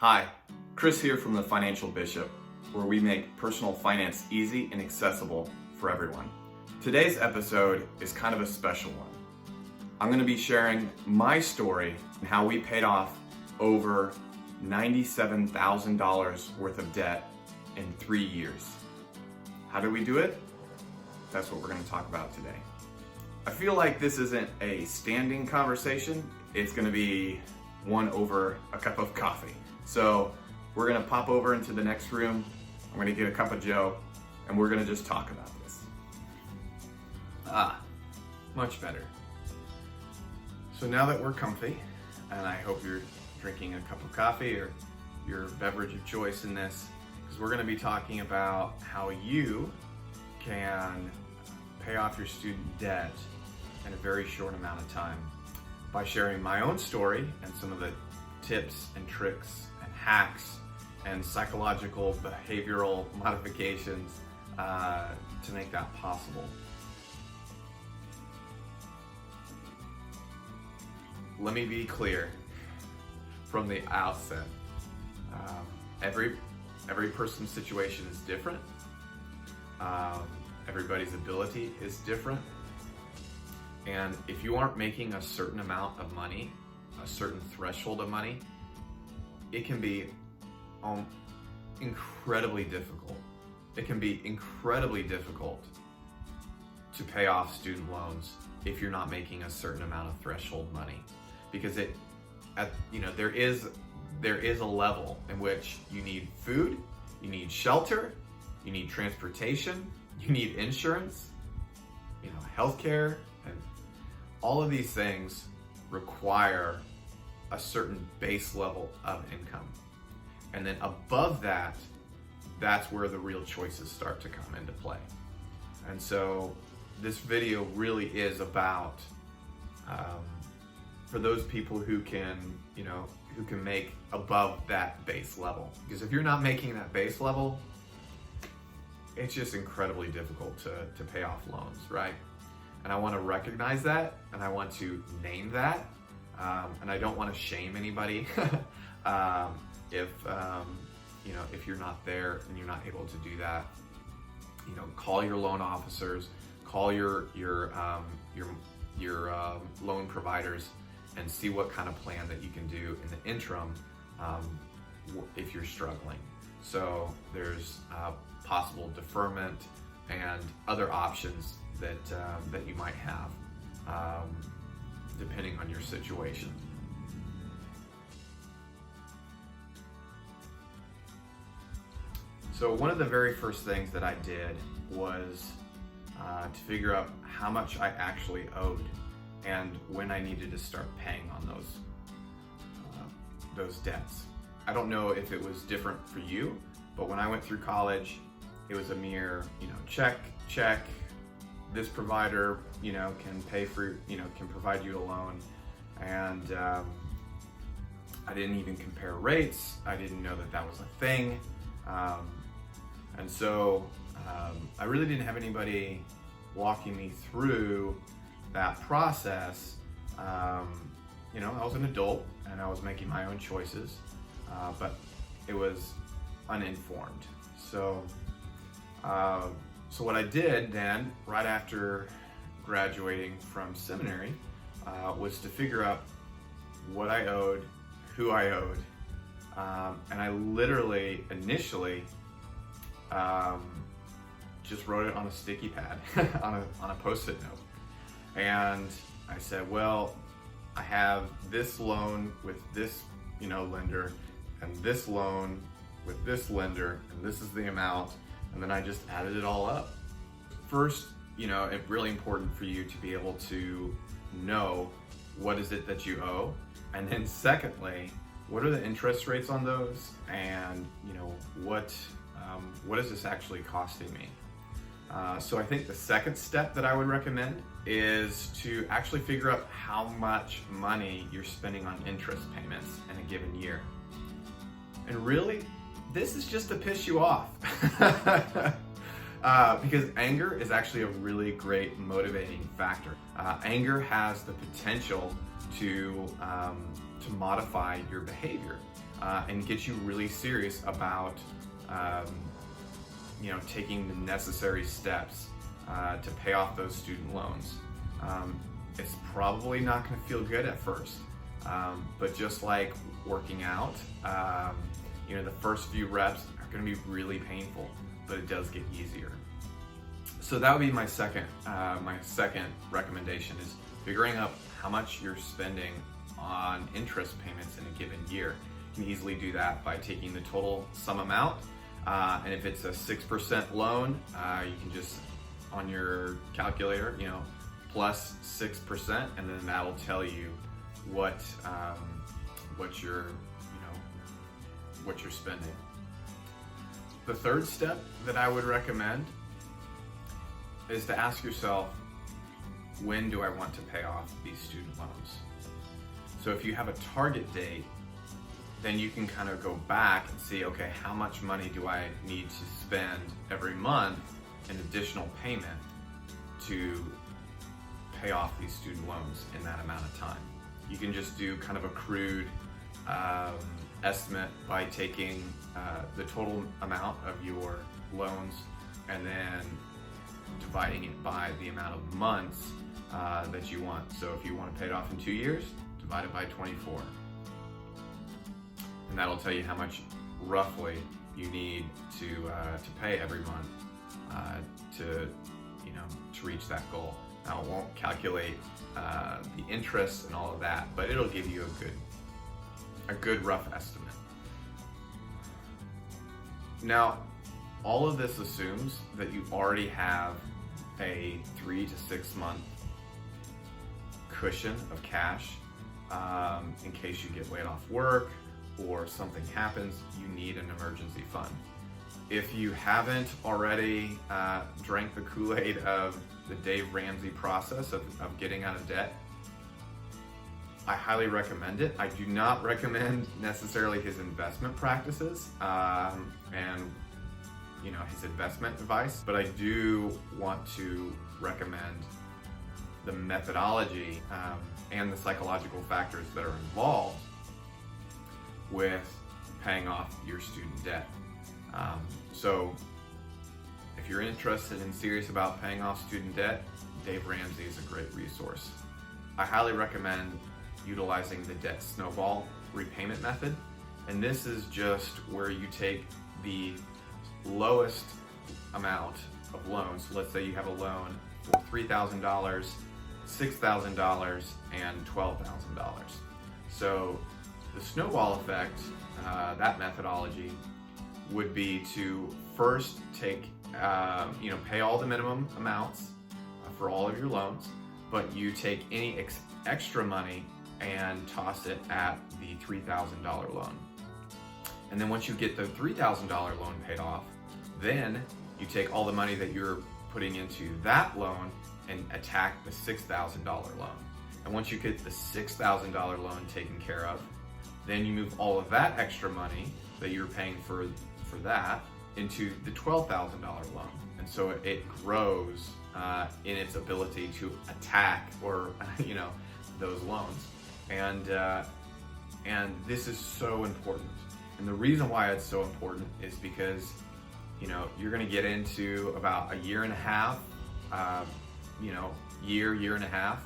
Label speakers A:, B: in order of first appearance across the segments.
A: Hi, Chris here from the Financial Bishop, where we make personal finance easy and accessible for everyone. Today's episode is kind of a special one. I'm going to be sharing my story and how we paid off over $97,000 worth of debt in 3 years. How did we do it? That's what we're going to talk about today. I feel like this isn't a standing conversation. It's going to be one over a cup of coffee. So we're gonna pop over into the next room. I'm gonna get a cup of Joe and we're gonna just talk about this. Much better. So now that we're comfy, and I hope you're drinking a cup of coffee or your beverage of choice in this, because we're gonna be talking about how you can pay off your student debt in a very short amount of time by sharing my own story and some of the tips and tricks and hacks and psychological behavioral modifications to make that possible. Let me be clear from the outset. Every person's situation is different. Everybody's ability is different. And if you aren't making a certain amount of money, a certain threshold of money, it can be incredibly difficult. It can be incredibly difficult to pay off student loans if you're not making a certain amount of threshold money, because there is a level in which you need food, you need shelter, you need transportation, you need insurance, healthcare, and all of these things require a certain base level of income. And then above that, that's where the real choices start to come into play. And so this video really is about, for those people who can make above that base level. Because if you're not making that base level, it's just incredibly difficult to pay off loans, right? And I want to recognize that, and I want to name that, and I don't want to shame anybody if you're not there and you're not able to do that. Call your loan officers, call your loan providers, and see what kind of plan that you can do in the interim if you're struggling. So there's possible deferment and other options that you might have, depending on your situation. So one of the very first things that I did was to figure out how much I actually owed and when I needed to start paying on those debts. I don't know if it was different for you, but when I went through college, it was a mere, check. This provider, can pay for, can provide you a loan. And I didn't even compare rates. I didn't know that was a thing. And so I really didn't have anybody walking me through that process. I was an adult and I was making my own choices, but it was uninformed. So what I did then, right after graduating from seminary, was to figure out what I owed, who I owed, and I literally, initially, just wrote it on a sticky pad, on a Post-it note. And I said, well, I have this loan with this, lender, and this loan with this lender, and this is the amount. And then I just added it all up. First, it's really important for you to be able to know what is it that you owe. And then secondly, what are the interest rates on those? And what is this actually costing me? So I think the second step that I would recommend is to actually figure out how much money you're spending on interest payments in a given year. And really, this is just to piss you off. Because anger is actually a really great motivating factor. Anger has the potential to modify your behavior. and get you really serious about taking the necessary steps to pay off those student loans. It's probably not going to feel good at first, but just like working out, the first few reps are going to be really painful, but it does get easier. So that would be my second recommendation, is figuring out how much you're spending on interest payments in a given year. You can easily do that by taking the total sum amount, and if it's a 6% loan, you can just, on your calculator, plus 6%, and then that'll tell you what you're spending. The third step that I would recommend is to ask yourself, when do I want to pay off these student loans? So if you have a target date, then you can kind of go back and see, okay, how much money do I need to spend every month in additional payment to pay off these student loans in that amount of time. You can just do kind of a crude estimate by taking the total amount of your loans and then dividing it by the amount of months that you want. So if you want to pay it off in 2 years, divide it by 24. And that'll tell you how much roughly you need to pay every month to reach that goal. Now, it won't calculate the interest and all of that, but it'll give you a good rough estimate. Now, all of this assumes that you already have a 3 to 6 month cushion of cash in case you get laid off work or something happens. You need an emergency fund. If you haven't already drank the Kool-Aid of the Dave Ramsey process of getting out of debt, I highly recommend it. I do not recommend necessarily his investment practices and his investment advice, but I do want to recommend the methodology and the psychological factors that are involved with paying off your student debt. So if you're interested and serious about paying off student debt, Dave Ramsey is a great resource. I highly recommend utilizing the debt snowball repayment method. And this is just where you take the lowest amount of loans. So let's say you have a loan for $3,000, $6,000, and $12,000. So the snowball effect, that methodology, would be to first take, pay all the minimum amounts for all of your loans, but you take any extra money and toss it at the $3,000 loan. And then once you get the $3,000 loan paid off, then you take all the money that you're putting into that loan and attack the $6,000 loan. And once you get the $6,000 loan taken care of, then you move all of that extra money that you're paying for that into the $12,000 loan. And so it grows in its ability to attack those loans. And this is so important. And the reason why it's so important is because you're going to get into about a year and a half, year and a half,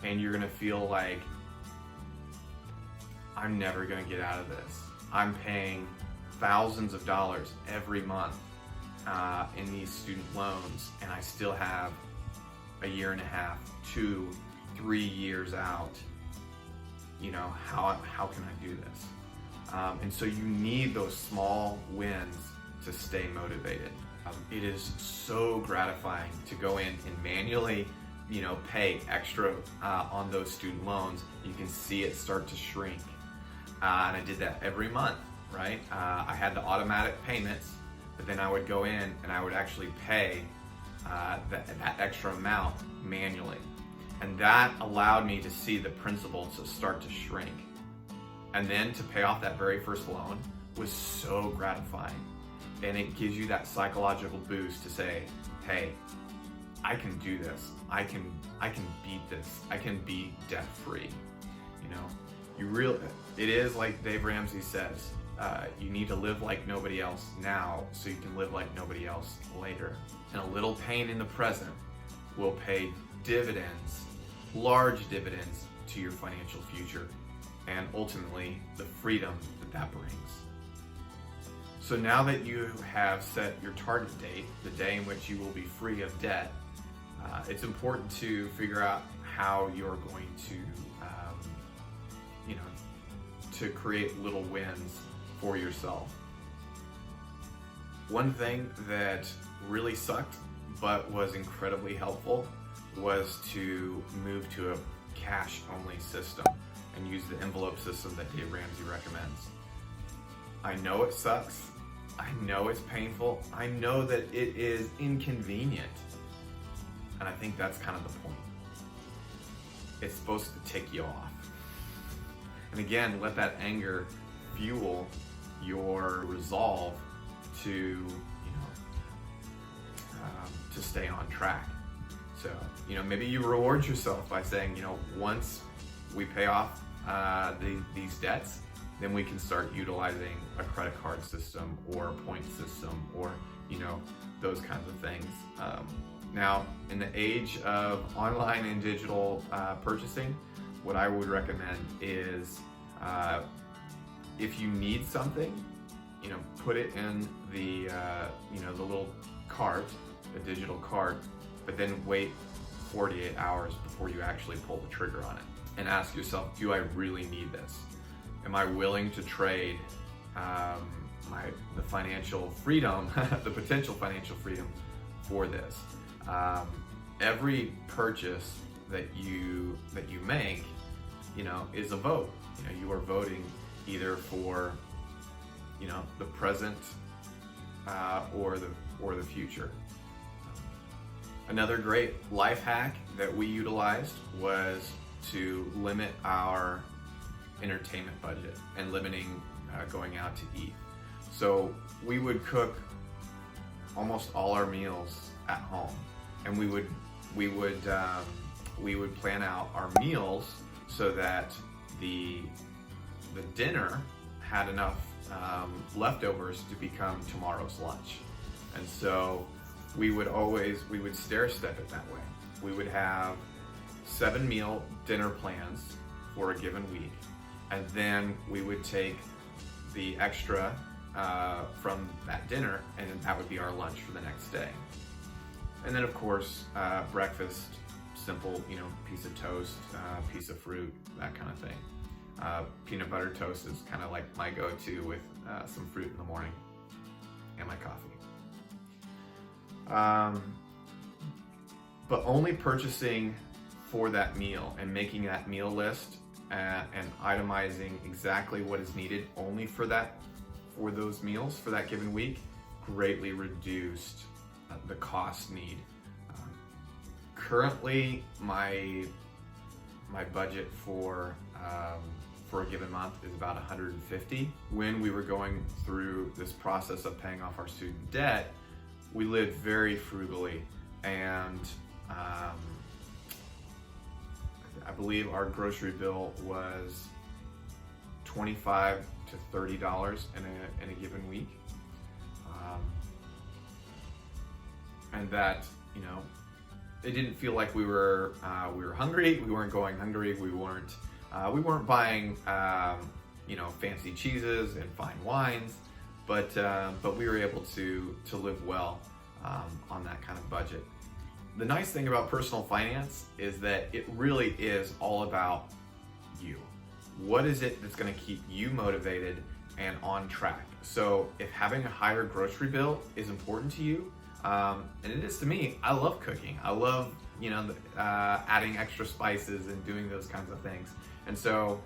A: and you're going to feel like, I'm never going to get out of this. I'm paying thousands of dollars every month in these student loans, and I still have a year and a half, 2, 3 years out. How can I do this? And so you need those small wins to stay motivated. It is so gratifying to go in and manually, pay extra on those student loans. You can see it start to shrink. And I did that every month, right? I had the automatic payments, but then I would go in and I would actually pay that extra amount manually. And that allowed me to see the principal to start to shrink. And then to pay off that very first loan was so gratifying. And it gives you that psychological boost to say, hey, I can do this. I can beat this. I can be debt free. It is like Dave Ramsey says, you need to live like nobody else now so you can live like nobody else later. And a little pain in the present will pay dividends, large dividends, to your financial future, and ultimately the freedom that brings. So now that you have set your target date, the day in which you will be free of debt, it's important to figure out how you're going to, to create little wins for yourself. One thing that really sucked but was incredibly helpful was to move to a cash-only system and use the envelope system that Dave Ramsey recommends. I know it sucks. I know it's painful. I know that it is inconvenient. And I think that's kind of the point. It's supposed to tick you off. And again, let that anger fuel your resolve to, to stay on track. So, maybe you reward yourself by saying, once we pay off these debts, then we can start utilizing a credit card system or a point system or, those kinds of things. Now, in the age of online and digital purchasing, what I would recommend is if you need something, put it in the the little cart, the digital cart, but then wait 48 hours before you actually pull the trigger on it and ask yourself, do I really need this? Am I willing to trade the financial freedom, the potential financial freedom for this? Every purchase that you make, is a vote. You are voting either for, the present or the future. Another great life hack that we utilized was to limit our entertainment budget and limiting going out to eat. So we would cook almost all our meals at home, and we would plan out our meals so that the dinner had enough leftovers to become tomorrow's lunch. And so we would stair step it that way. We would have 7 meal dinner plans for a given week, and then we would take the extra from that dinner, and that would be our lunch for the next day. And then of course, breakfast, simple, piece of toast, piece of fruit, that kind of thing. Peanut butter toast is kind of like my go-to with some fruit in the morning and my coffee. But only purchasing for that meal and making that meal list and itemizing exactly what is needed only for those meals for that given week greatly reduced the cost need. Currently, my budget for a given month is about $150. When we were going through this process of paying off our student debt, we lived very frugally, and I believe our grocery bill was $25 to $30 in a given week, and that it didn't feel like we were hungry. We weren't going hungry. We weren't buying fancy cheeses and fine wines, but we were able to live well on that kind of budget. The nice thing about personal finance is that it really is all about you. What is it that's going to keep you motivated and on track? So if having a higher grocery bill is important to you, and it is to me, I love cooking. I love, adding extra spices and doing those kinds of things. And so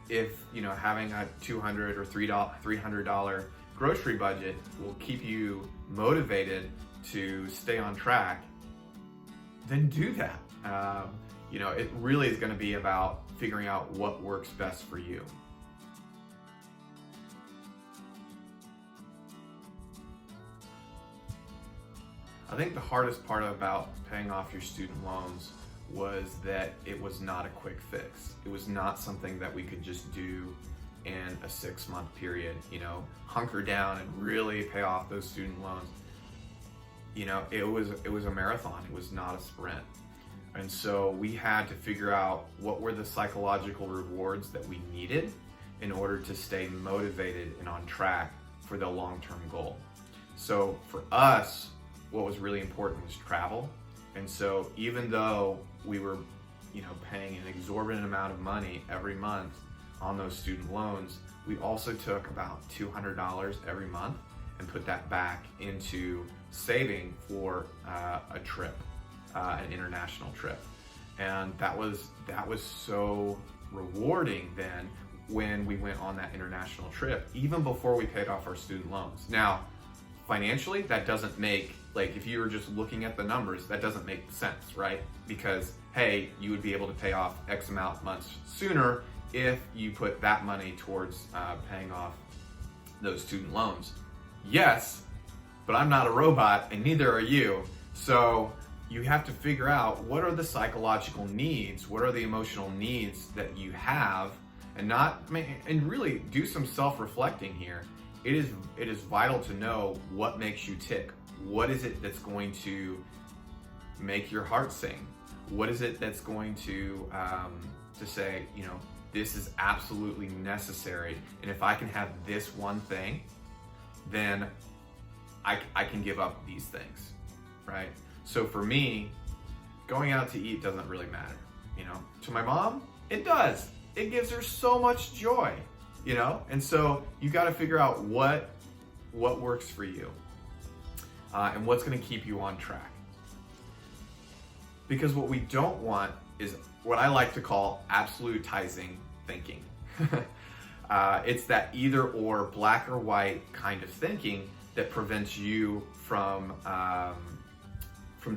A: if, having a $200 or $300 grocery budget will keep you motivated to stay on track, then do that. It really is going to be about figuring out what works best for you. I think the hardest part about paying off your student loans was that it was not a quick fix. It was not something that we could just do in a 6-month period, hunker down and really pay off those student loans. It was a marathon. It was not a sprint. And so we had to figure out what were the psychological rewards that we needed in order to stay motivated and on track for the long-term goal. So for us, what was really important was travel. And so even though we were, paying an exorbitant amount of money every month on those student loans, we also took about $200 every month and put that back into saving for a trip, an international trip. And that was so rewarding then when we went on that international trip, even before we paid off our student loans. Now, financially, that doesn't make, if you were just looking at the numbers, that doesn't make sense, right? Because, hey, you would be able to pay off X amount months sooner if you put that money towards paying off those student loans. Yes, but I'm not a robot and neither are you. So you have to figure out what are the psychological needs, what are the emotional needs that you have, and really do some self-reflecting here. It is vital to know what makes you tick. What is it that's going to make your heart sing? What is it that's going to say, this is absolutely necessary, and if I can have this one thing, then I can give up these things, right? So for me, going out to eat doesn't really matter, To my mom, it does. It gives her so much joy, And so you got to figure out what works for you, and what's going to keep you on track. Because what we don't want is what I like to call absolutizing thinking. It's that either or, black or white kind of thinking that prevents you from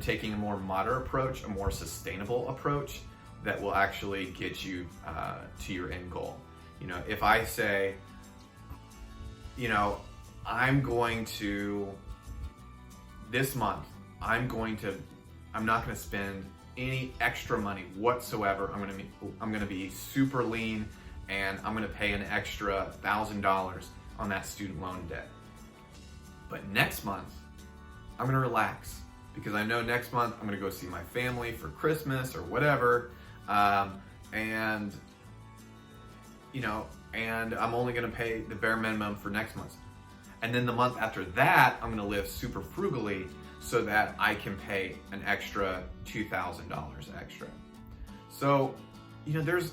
A: taking a more moderate approach, a more sustainable approach that will actually get you to your end goal. If I say, I'm going to, this month, I'm not going to spend any extra money whatsoever. I'm going to be super lean, and I'm going to pay an extra $1,000 on that student loan debt. But next month, I'm going to relax, because I know next month I'm going to go see my family for Christmas or whatever, and I'm only going to pay the bare minimum for next month. And then the month after that, I'm going to live super frugally so that I can pay an extra $2,000 extra. So, there's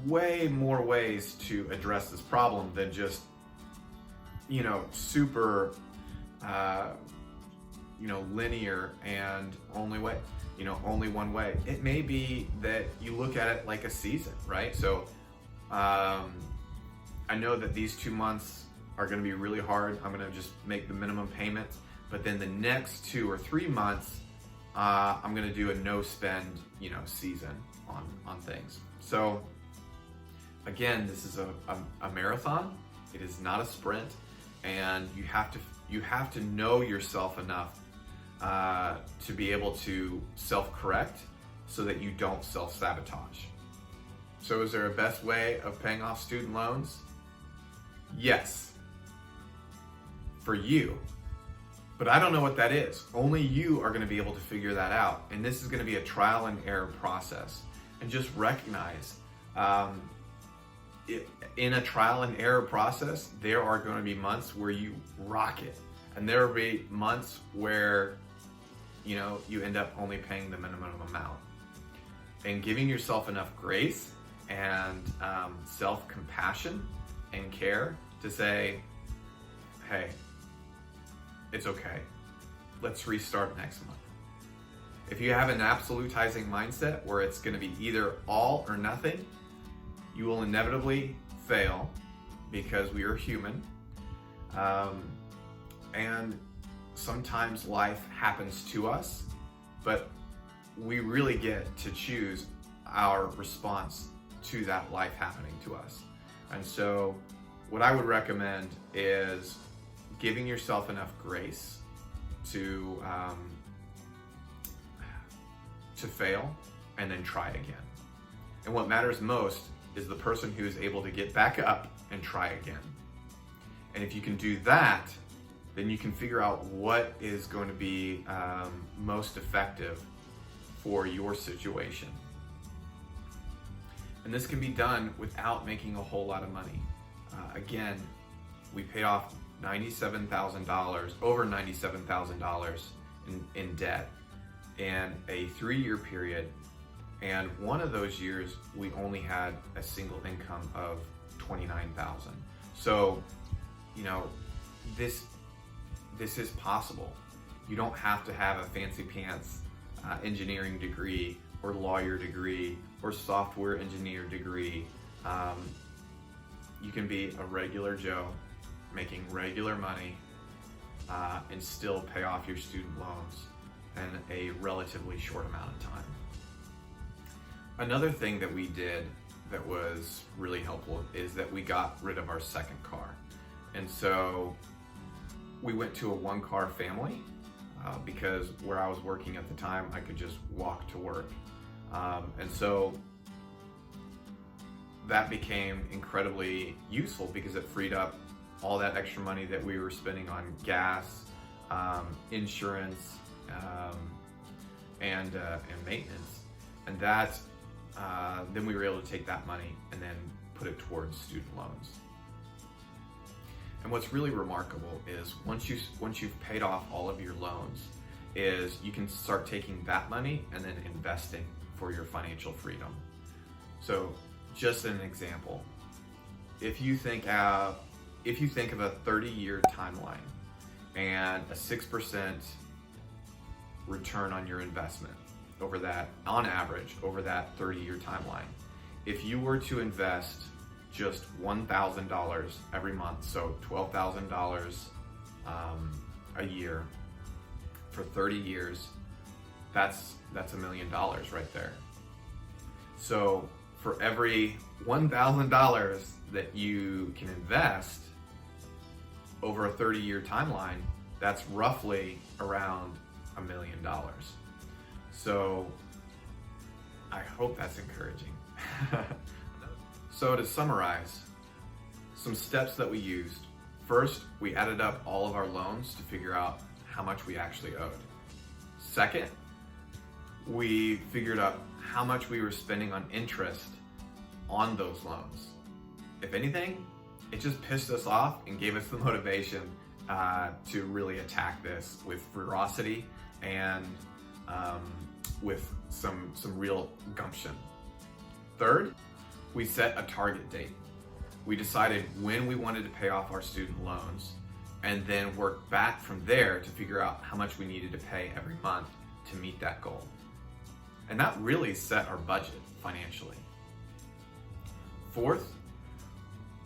A: way more ways to address this problem than just, super, linear and only one way. It may be that you look at it like a season, right? So, I know that these 2 months are going to be really hard. I'm going to just make the minimum payments, but then the next 2 or 3 months, I'm going to do a no spend, season on things. So again, this is a marathon. It is not a sprint, and you have to know yourself enough to be able to self-correct so that you don't self-sabotage. So is there a best way of paying off student loans? Yes, for you. But I don't know what that is. Only you are going to be able to figure that out. And this is going to be a trial and error process. And just recognize, in a trial and error process, there are going to be months where you rock it. And there will be months where, you end up only paying the minimum amount. And giving yourself enough grace and self-compassion and care to say, hey, it's okay. Let's restart next month. If you have an absolutizing mindset where it's going to be either all or nothing, you will inevitably fail, because we are human. And sometimes life happens to us, but we really get to choose our response to that life happening to us. And so what I would recommend is giving yourself enough grace to fail, and then try again. And what matters most is the person who is able to get back up and try again. And if you can do that, then you can figure out what is going to be most effective for your situation. And this can be done without making a whole lot of money. Again, we paid off $97,000, over $97,000 in debt in a 3-year period. And one of those years, we only had a single income of $29,000. So, you know, this is possible. You don't have to have a fancy pants engineering degree or lawyer degree or software engineer degree. You can be a regular Joe making regular money and still pay off your student loans in a relatively short amount of time. Another thing that we did that was really helpful is that we got rid of our second car. And so we went to a 1-car family because where I was working at the time, I could just walk to work. And so that became incredibly useful because it freed up all that extra money that we were spending on gas, insurance, and maintenance. And that, then we were able to take that money and then put it towards student loans. And what's really remarkable is once you've paid off all of your loans, is you can start taking that money and then investing for your financial freedom. So just an example, if you think of a 30-year timeline and a 6% return on your investment over that, on average, over that 30-year timeline, if you were to invest just $1,000 every month, so $12,000 a year for 30 years, that's $1 million right there. So for every $1,000 that you can invest over a 30-year timeline, that's roughly around $1 million. So I hope that's encouraging. So to summarize, some steps that we used. First, we added up all of our loans to figure out how much we actually owed. Second, we figured out how much we were spending on interest on those loans. If anything, it just pissed us off and gave us the motivation to really attack this with ferocity and with some real gumption. Third, we set a target date. We decided when we wanted to pay off our student loans and then worked back from there to figure out how much we needed to pay every month to meet that goal. And that really set our budget financially. Fourth,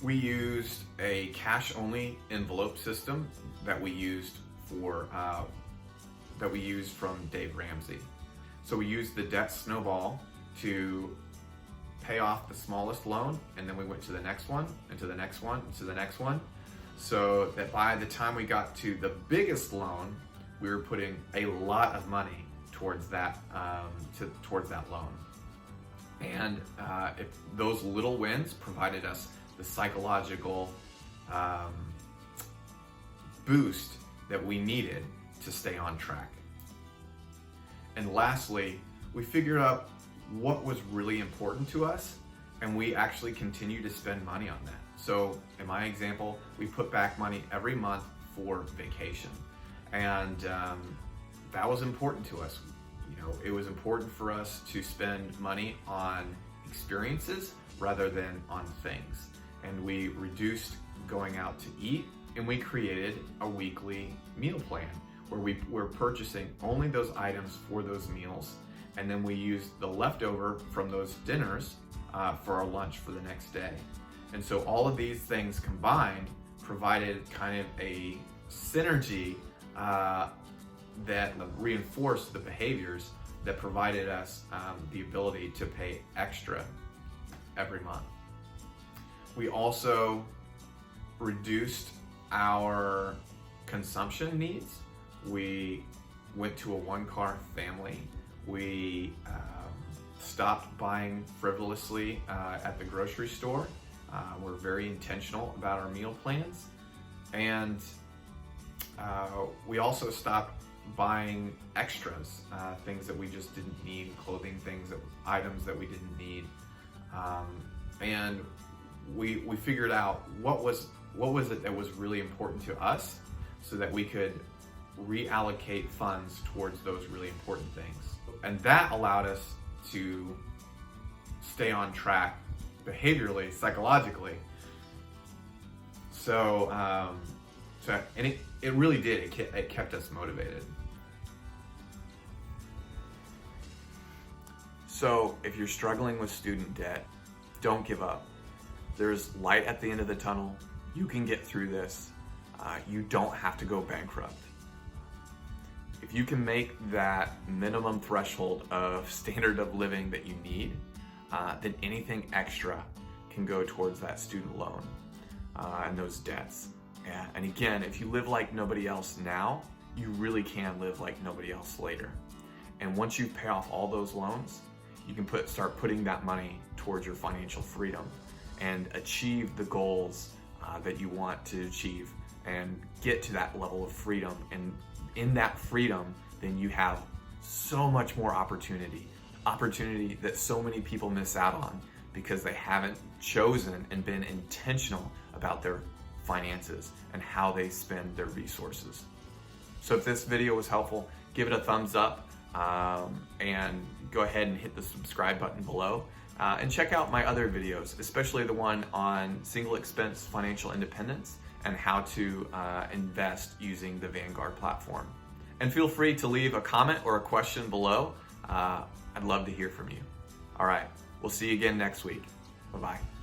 A: we used a cash-only envelope system that we used from Dave Ramsey. So we used the debt snowball to pay off the smallest loan, and then we went to the next one, and to the next one, and to the next one, so that by the time we got to the biggest loan, we were putting a lot of money towards that loan. And those little wins provided us the psychological boost that we needed to stay on track. And lastly, we figured out what was really important to us, and we actually continue to spend money on that. So in my example, we put back money every month for vacation, and that was important to us. You know, it was important for us to spend money on experiences rather than on things. And we reduced going out to eat, and we created a weekly meal plan where we were purchasing only those items for those meals, and then we used the leftover from those dinners for our lunch for the next day. And so all of these things combined provided kind of a synergy that reinforced the behaviors that provided us the ability to pay extra every month. We also reduced our consumption needs. We went to a 1-car family. We stopped buying frivolously at the grocery store. We're very intentional about our meal plans. And we also stopped buying extras, things that we just didn't need, clothing items that we didn't need. And we figured out what was it that was really important to us, so that we could reallocate funds towards those really important things. And that allowed us to stay on track behaviorally, psychologically. And it really did. It kept us motivated. So if you're struggling with student debt, don't give up. There's light at the end of the tunnel. You can get through this. You don't have to go bankrupt. If you can make that minimum threshold of standard of living that you need, then anything extra can go towards that student loan and those debts. Yeah. And again, if you live like nobody else now, you really can live like nobody else later. And once you pay off all those loans, you can start putting that money towards your financial freedom and achieve the goals that you want to achieve and get to that level of freedom. And in that freedom, then you have so much more opportunity that so many people miss out on because they haven't chosen and been intentional about their finances and how they spend their resources. So if this video was helpful, give it a thumbs up and go ahead and hit the subscribe button below. And check out my other videos, especially the one on single expense financial independence and how to invest using the Vanguard platform. And feel free to leave a comment or a question below. I'd love to hear from you. All right, we'll see you again next week. Bye-bye.